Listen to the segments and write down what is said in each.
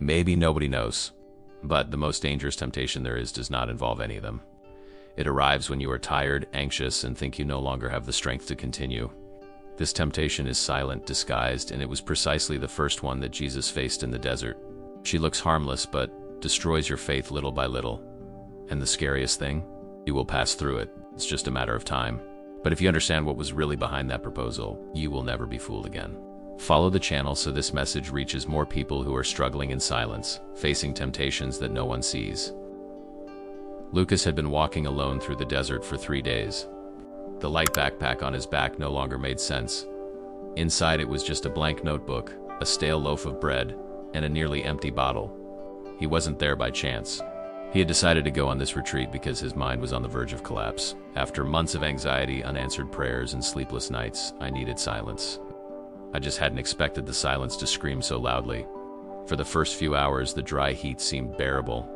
Maybe nobody knows. But the most dangerous temptation there is does not involve any of them. It arrives when you are tired, anxious, and think you no longer have the strength to continue. This temptation is silent, disguised, and it was precisely the first one that Jesus faced in the desert. She looks harmless, but destroys your faith little by little. And the scariest thing? You will pass through it. It's just a matter of time. But if you understand what was really behind that proposal, you will never be fooled again. Follow the channel so this message reaches more people who are struggling in silence, facing temptations that no one sees. Lucas had been walking alone through the desert for 3 days. The light backpack on his back no longer made sense. Inside it was just a blank notebook, a stale loaf of bread, and a nearly empty bottle. He wasn't there by chance. He had decided to go on this retreat because his mind was on the verge of collapse. After months of anxiety, unanswered prayers, and sleepless nights, I needed silence. I just hadn't expected the silence to scream so loudly. For the first few hours, the dry heat seemed bearable.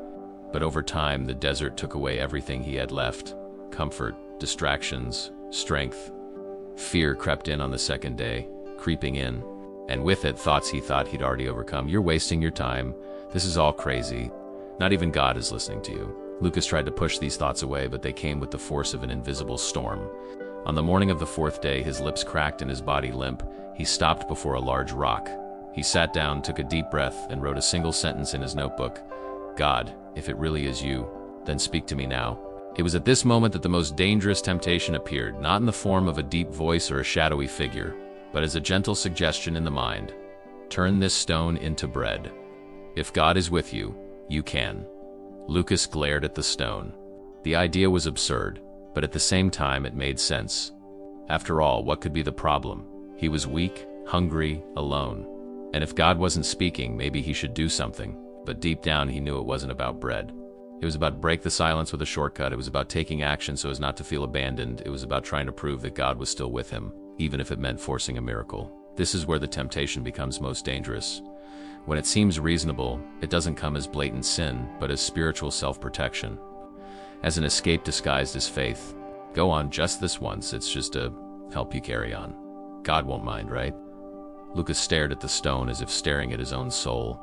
But over time, the desert took away everything he had left. Comfort, distractions, strength. Fear crept in on the second day, creeping in. And with it, thoughts he thought he'd already overcome. You're wasting your time. This is all crazy. Not even God is listening to you. Lucas tried to push these thoughts away, but they came with the force of an invisible storm. On the morning of the 4th day, his lips cracked and his body limp. He stopped before a large rock. He sat down, took a deep breath, and wrote a single sentence in his notebook. God, if it really is you, then speak to me now. It was at this moment that the most dangerous temptation appeared, not in the form of a deep voice or a shadowy figure, but as a gentle suggestion in the mind. Turn this stone into bread. If God is with you, you can. Lucas glared at the stone. The idea was absurd, but at the same time it made sense. After all, what could be the problem? He was weak, hungry, alone. And if God wasn't speaking, maybe he should do something. But deep down he knew it wasn't about bread. It was about break the silence with a shortcut. It was about taking action so as not to feel abandoned. It was about trying to prove that God was still with him, even if it meant forcing a miracle. This is where the temptation becomes most dangerous. When it seems reasonable, it doesn't come as blatant sin, but as spiritual self-protection. As an escape disguised as faith. Go on just this once, it's just to help you carry on. God won't mind, right? Lucas stared at the stone as if staring at his own soul.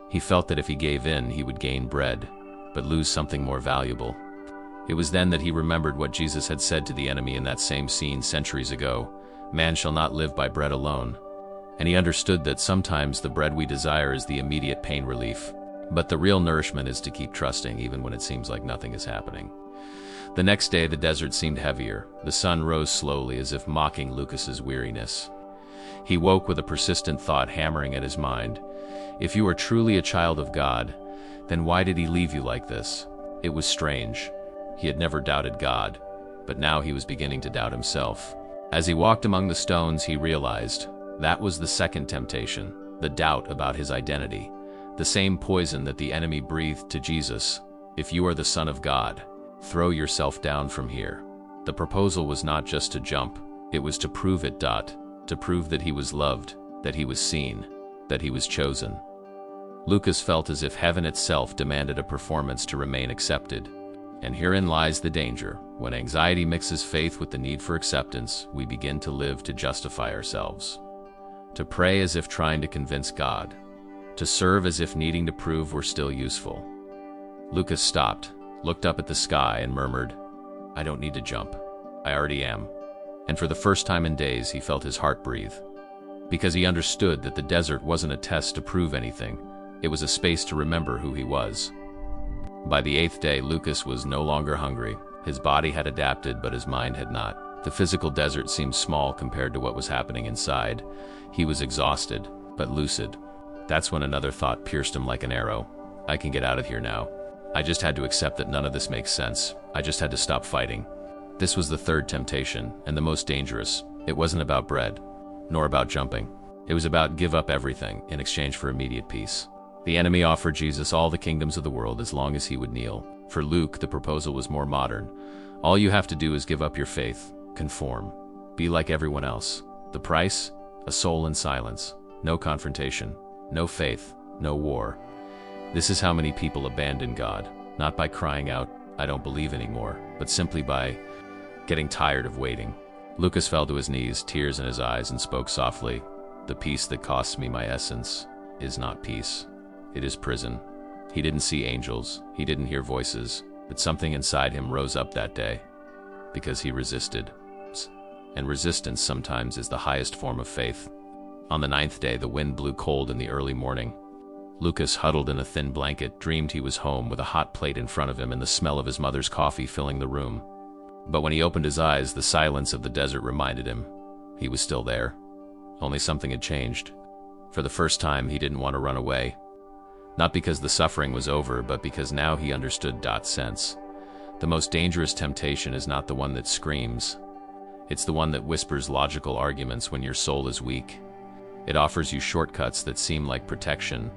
He felt that if he gave in, he would gain bread, but lose something more valuable. It was then that he remembered what Jesus had said to the enemy in that same scene centuries ago. Man shall not live by bread alone. And he understood that sometimes the bread we desire is the immediate pain relief. But the real nourishment is to keep trusting even when it seems like nothing is happening. The next day, the desert seemed heavier. The sun rose slowly, as if mocking Lucas's weariness. He woke with a persistent thought hammering at his mind. If you are truly a child of God, then why did he leave you like this? It was strange. He had never doubted God, but now he was beginning to doubt himself. As he walked among the stones, he realized that was the second temptation, the doubt about his identity, the same poison that the enemy breathed to Jesus. If you are the Son of God, throw yourself down from here. The proposal was not just to jump, it was to prove it. To prove that he was loved, that he was seen, that he was chosen. Lucas felt as if heaven itself demanded a performance to remain accepted. And herein lies the danger. When anxiety mixes faith with the need for acceptance, we begin to live to justify ourselves. To pray as if trying to convince God. To serve as if needing to prove we're still useful. Lucas stopped, looked up at the sky and murmured, I don't need to jump. I already am. And for the first time in days, he felt his heart breathe. Because he understood that the desert wasn't a test to prove anything. It was a space to remember who he was. By the 8th day, Lucas was no longer hungry. His body had adapted, but his mind had not. The physical desert seemed small compared to what was happening inside. He was exhausted, but lucid. That's when another thought pierced him like an arrow. I can get out of here now. I just had to accept that none of this makes sense. I just had to stop fighting. This was the third temptation, and the most dangerous. It wasn't about bread, nor about jumping. It was about give up everything in exchange for immediate peace. The enemy offered Jesus all the kingdoms of the world as long as he would kneel. For Luke, the proposal was more modern. All you have to do is give up your faith, conform, be like everyone else. The price? A soul in silence, no confrontation, no faith, no war. This is how many people abandon God, not by crying out, I don't believe anymore, but simply by getting tired of waiting. Lucas fell to his knees, tears in his eyes, and spoke softly, the peace that costs me my essence is not peace. It is prison. He didn't see angels. He didn't hear voices. But something inside him rose up that day because he resisted. And resistance sometimes is the highest form of faith. On the 9th day, the wind blew cold in the early morning. Lucas, huddled in a thin blanket, dreamed he was home with a hot plate in front of him and the smell of his mother's coffee filling the room. But when he opened his eyes, the silence of the desert reminded him he was still there. Only something had changed. For the first time, he didn't want to run away. Not because the suffering was over, but because now he understood sense. The most dangerous temptation is not the one that screams. It's the one that whispers logical arguments when your soul is weak. It offers you shortcuts that seem like protection,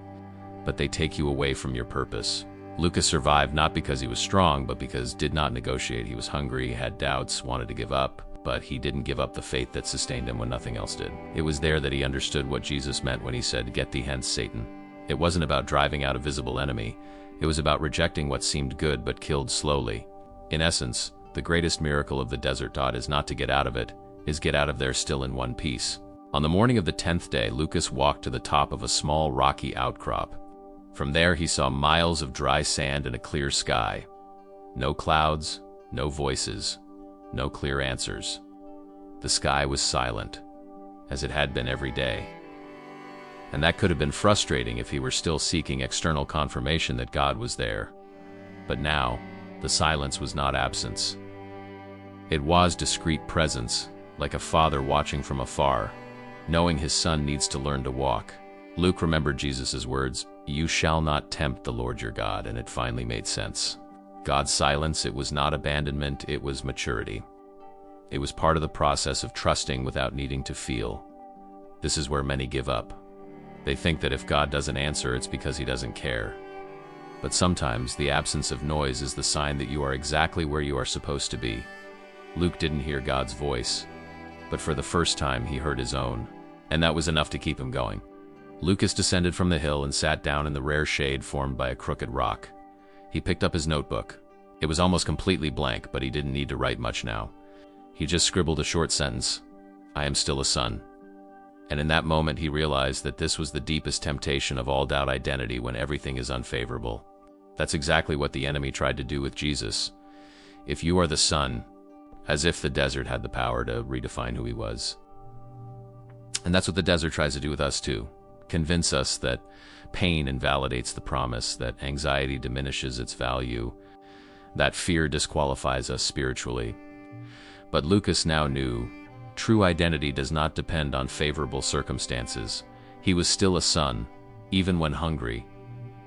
but they take you away from your purpose. Lucas survived not because he was strong, but because did not negotiate. He was hungry, had doubts, wanted to give up, but he didn't give up the faith that sustained him when nothing else did. It was there that he understood what Jesus meant when he said, "Get thee hence, Satan." It wasn't about driving out a visible enemy. It was about rejecting what seemed good but killed slowly. In essence, the greatest miracle of the desert is not to get out of it, is get out of there still in one piece. On the morning of the 10th day, Lucas walked to the top of a small rocky outcrop. From there he saw miles of dry sand and a clear sky. No clouds, no voices, no clear answers. The sky was silent, as it had been every day. And that could have been frustrating if he were still seeking external confirmation that God was there. But now, the silence was not absence. It was discreet presence, like a father watching from afar, knowing his son needs to learn to walk. Luke remembered Jesus' words, "You shall not tempt the Lord your God," and it finally made sense. God's silence, it was not abandonment, it was maturity. It was part of the process of trusting without needing to feel. This is where many give up. They think that if God doesn't answer, it's because he doesn't care. But sometimes the absence of noise is the sign that you are exactly where you are supposed to be. Luke didn't hear God's voice, but for the first time he heard his own, and that was enough to keep him going. Lucas descended from the hill and sat down in the rare shade formed by a crooked rock. He picked up his notebook. It was almost completely blank, but he didn't need to write much now. He just scribbled a short sentence, "I am still a son." And in that moment he realized that this was the deepest temptation of all doubt identity when everything is unfavorable. That's exactly what the enemy tried to do with Jesus. If you are the son, as if the desert had the power to redefine who he was. And that's what the desert tries to do with us too. Convince us that pain invalidates the promise, that anxiety diminishes its value, that fear disqualifies us spiritually. But Lucas now knew true identity does not depend on favorable circumstances. He was still a son, even when hungry,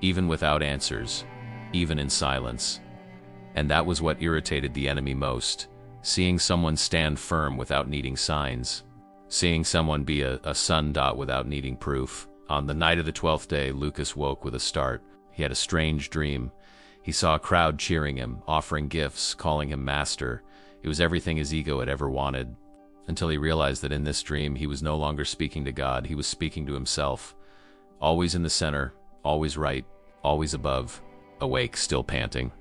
even without answers, even in silence. And that was what irritated the enemy most, seeing someone stand firm without needing signs, seeing someone be a son without needing proof. On the night of the 12th day, Lucas woke with a start. He had a strange dream. He saw a crowd cheering him, offering gifts, calling him master. It was everything his ego had ever wanted, until he realized that in this dream he was no longer speaking to God, he was speaking to himself. Always in the center, always right, always above, awake, still panting.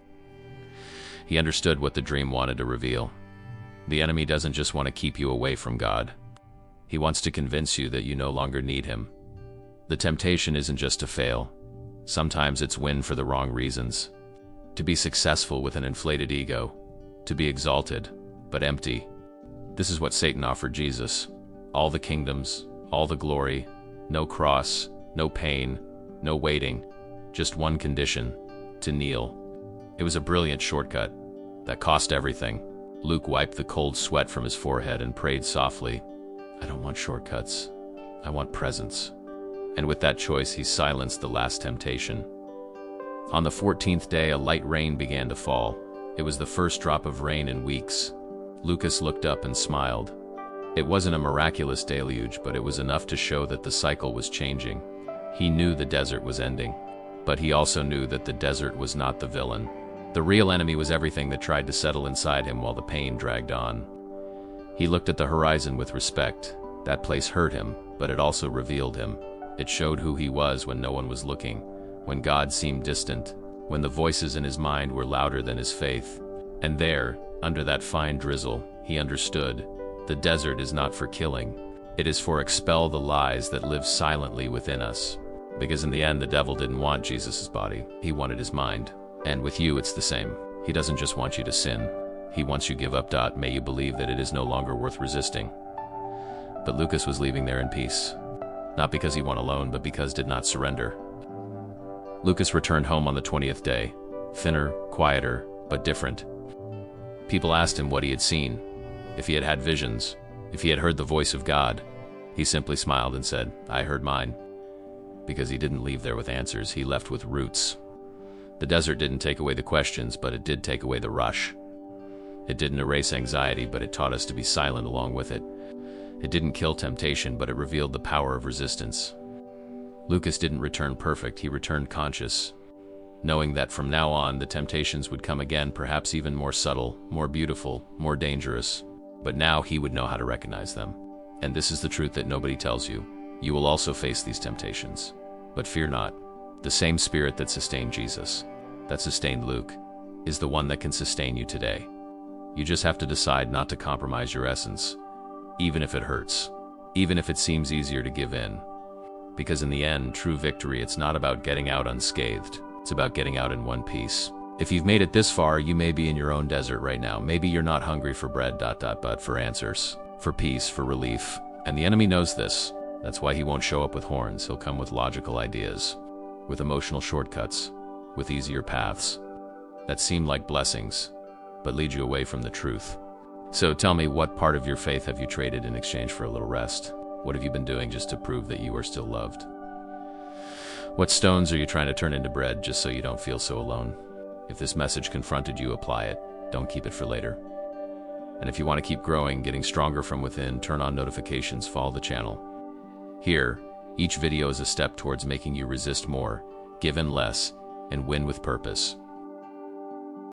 He understood what the dream wanted to reveal. The enemy doesn't just want to keep you away from God. He wants to convince you that you no longer need him. The temptation isn't just to fail. Sometimes it's win for the wrong reasons. To be successful with an inflated ego. To be exalted, but empty. This is what Satan offered Jesus. All the kingdoms, all the glory, no cross, no pain, no waiting. Just one condition, to kneel. It was a brilliant shortcut that cost everything. Luke wiped the cold sweat from his forehead and prayed softly, "I don't want shortcuts. I want presence." And with that choice, he silenced the last temptation. On the 14th day, a light rain began to fall. It was the first drop of rain in weeks. Lucas looked up and smiled. It wasn't a miraculous deluge, but it was enough to show that the cycle was changing. He knew the desert was ending, but he also knew that the desert was not the villain. The real enemy was everything that tried to settle inside him while the pain dragged on. He looked at the horizon with respect. That place hurt him, but it also revealed him. It showed who he was when no one was looking, when God seemed distant, when the voices in his mind were louder than his faith. And there, under that fine drizzle, he understood, the desert is not for killing. It is for expel the lies that live silently within us. Because in the end, the devil didn't want Jesus' body. He wanted his mind. And with you, it's the same. He doesn't just want you to sin. He wants you to give up. May you believe that it is no longer worth resisting. But Lucas was leaving there in peace. Not because he won alone, but because did not surrender. Lucas returned home on the 20th day, thinner, quieter, but different. People asked him what he had seen, if he had had visions, if he had heard the voice of God. He simply smiled and said, "I heard mine." Because he didn't leave there with answers, he left with roots. The desert didn't take away the questions, but it did take away the rush. It didn't erase anxiety, but it taught us to be silent along with it. It didn't kill temptation, but it revealed the power of resistance. Lucas didn't return perfect, he returned conscious, knowing that from now on the temptations would come again, perhaps even more subtle, more beautiful, more dangerous. But now he would know how to recognize them. And this is the truth that nobody tells you. You will also face these temptations. But fear not. The same spirit that sustained Jesus, that sustained Luke, is the one that can sustain you today. You just have to decide not to compromise your essence, even if it hurts, even if it seems easier to give in. Because in the end, true victory, it's not about getting out unscathed. It's about getting out in one piece. If you've made it this far, you may be in your own desert right now. Maybe you're not hungry for bread, but for answers, for peace, for relief. And the enemy knows this. That's why he won't show up with horns. He'll come with logical ideas, with emotional shortcuts, with easier paths that seem like blessings, but lead you away from the truth. So tell me, what part of your faith have you traded in exchange for a little rest? What have you been doing just to prove that you are still loved? What stones are you trying to turn into bread just so you don't feel so alone? If this message confronted you, apply it. Don't keep it for later. And if you want to keep growing, getting stronger from within, turn on notifications, follow the channel. Here, each video is a step towards making you resist more, give in less, and win with purpose.